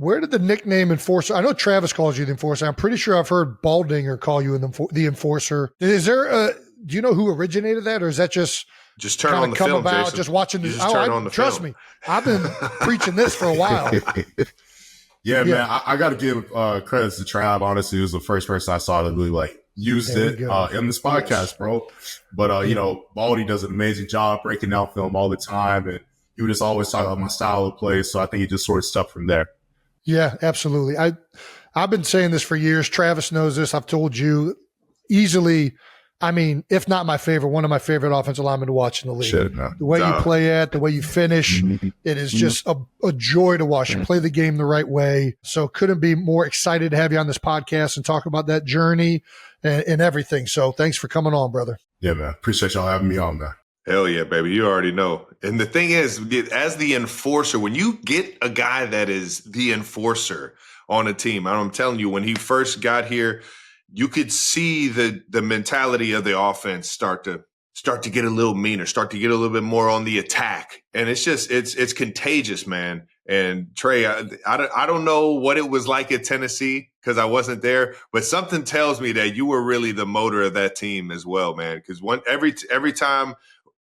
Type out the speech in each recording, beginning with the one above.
where did the nickname Enforcer? I know Travis calls you the Enforcer. I'm pretty sure I've heard Baldinger call you the Enforcer. Is there do you know who originated that, or is that just turn on the film, about Jason. just watching this? Trust film. me, I've been preaching this for a while. Yeah, man, I got to give credits to Trav. Honestly, he was the first person I saw that really used it in this podcast, bro. But you know, Baldy does an amazing job breaking down film all the time, and he would just always talk about my style of play. So I think he just sort of stuck from there. Yeah, absolutely. I've been saying this for years. Travis knows this. I've told you easily. I mean, if not my favorite, one of my favorite offensive linemen to watch in the league. Shit, no. The way you play it, the way you finish, it is just a joy to watch. You play the game the right way. So couldn't be more excited to have you on this podcast and talk about that journey and everything. So thanks for coming on, brother. Yeah, man. Appreciate y'all having me on, man. Hell yeah, baby. You already know. And the thing is, as the enforcer, when you get a guy that is the enforcer on a team, I'm telling you, when he first got here, you could see the mentality of the offense start to get a little meaner, start to get a little bit more on the attack. And it's just, it's contagious, man. And Trey, I don't know what it was like at Tennessee because I wasn't there, but something tells me that you were really the motor of that team as well, man. Because every time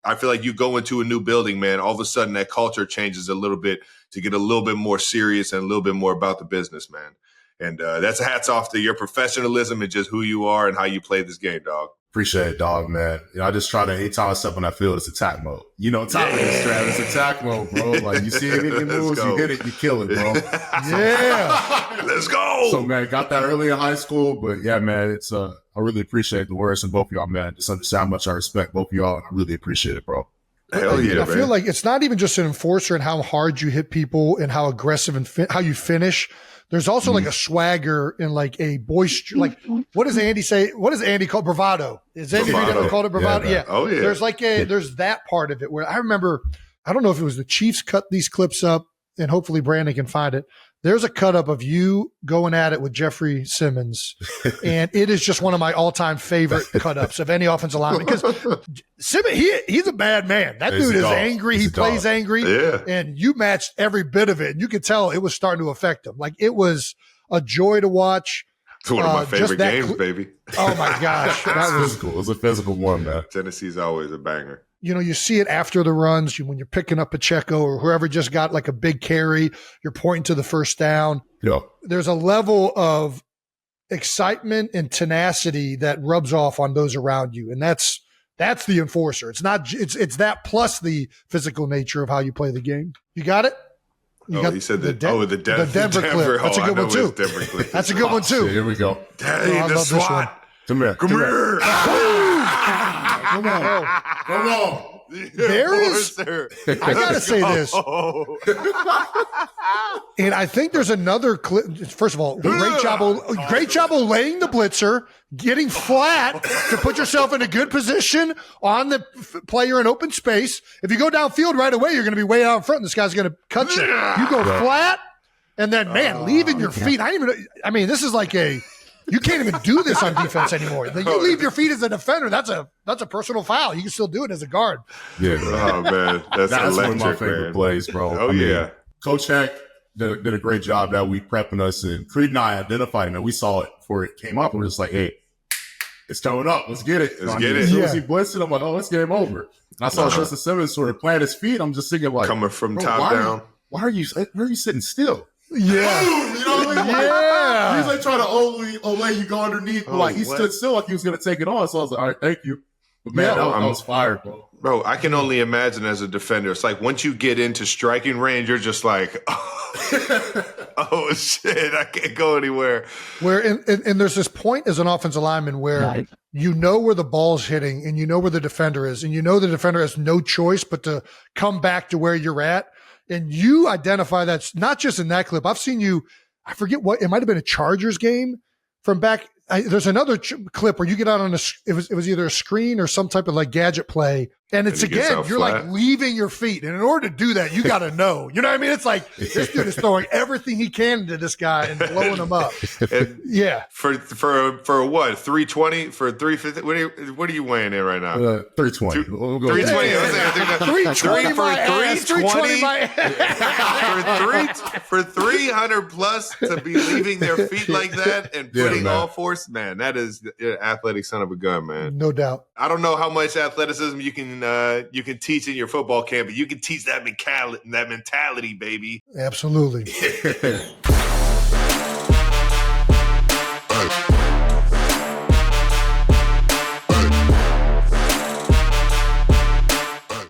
I feel like you go into a new building, man, all of a sudden that culture changes a little bit to get a little bit more serious and a little bit more about the business, man. And that's a hats off to your professionalism and just who you are and how you play this game, dog. Appreciate it, dog, man. You know, I just try to, anytime I step on that field, it's attack mode. You know, top of this, Travis, attack mode, bro. Like, you see it in your moves, you hit it, you kill it, bro. Yeah. Let's go. So, man, got that early in high school, but yeah, man, it's, I really appreciate the words from both of y'all, man. Just understand how much I respect both of y'all, and I really appreciate it, bro. Hell yeah, I feel like it's not even just an enforcer and how hard you hit people and how aggressive and how you finish. There's also like a swagger and like a boisterous, like what does Andy say? What does Andy call bravado? Is Andy Reid ever called it bravado? Yeah. Oh yeah. There's that part of it where I remember, I don't know if it was the Chiefs cut these clips up, and hopefully Brandon can find it. There's a cut up of you going at it with Jeffrey Simmons. And it is just one of my all-time favorite cut ups of any offensive lineman. Because Simmons, he's a bad man. That dude is angry. He plays angry. Yeah. And you matched every bit of it. And you could tell it was starting to affect him. Like, it was a joy to watch. It's one of my favorite games, baby. Oh, my gosh. That was physical. It was a physical one, man. Tennessee's always a banger. You know, you see it after the runs when you're picking up Pacheco or whoever just got like a big carry, you're pointing to the first down. Yeah. There's a level of excitement and tenacity that rubs off on those around you. And that's the enforcer. It's it's that plus the physical nature of how you play the game. You got it? He said the Denver clip. That's a good one too. That's a good one too. Here we go. Hey, the SWAT. Come here. Come here. Come on. There is, I gotta say this, and I think there's another clip. First of all, great job of laying the blitzer, getting flat to put yourself in a good position on the player in open space. If you go downfield right away, you're going to be way out in front, and this guy's going to cut you. You go flat, and then leaving your feet. I mean, this is like you can't even do this on defense anymore. You leave your feet as a defender. That's a personal foul. You can still do it as a guard. Yeah. Oh, man. That's electric, one of my favorite plays, bro. Oh, yeah. Coach Hank did a great job that week prepping us, and Creed and I identified it. We saw it before it came up. And we're just like, hey, it's coming up. Let's get it. As soon as he blitzed it, I'm like, oh, it's game over. And I saw Justin Simmons sort of plant his feet. I'm just thinking like, coming from top down. Why are you sitting still? Yeah. You know what I mean? Yeah. He's like trying to Olay you go underneath. But like he stood still like he was going to take it on. So I was like, all right, thank you. But man, I was fired, bro. Bro, I can only imagine as a defender. It's like once you get into striking range, you're just like, oh shit, I can't go anywhere. Where and there's this point as an offensive lineman where you know where the ball's hitting and you know where the defender is, and you know the defender has no choice but to come back to where you're at. And you identify that's not just in that clip. I've seen you, I forget what, it might have been a Chargers game from back. There's another clip where you get out on it was either a screen or some type of like gadget play, And it's And he gets again, out you're flat. like leaving your feet. And in order to do that, you got to know. You know what I mean? It's like this dude is throwing everything he can into this guy and blowing him up. And Yeah. for what, 320 for 350? What are you weighing in right now? 320. We'll go 320. with I was thinking 320 my ass. 320 my ass. for 300 plus to be leaving their feet like that and Yeah, putting man. all force, man, that is an athletic son of a gun, man. No doubt. I don't know how much athleticism you can teach in your football camp, but you can teach that mentality, baby. Absolutely.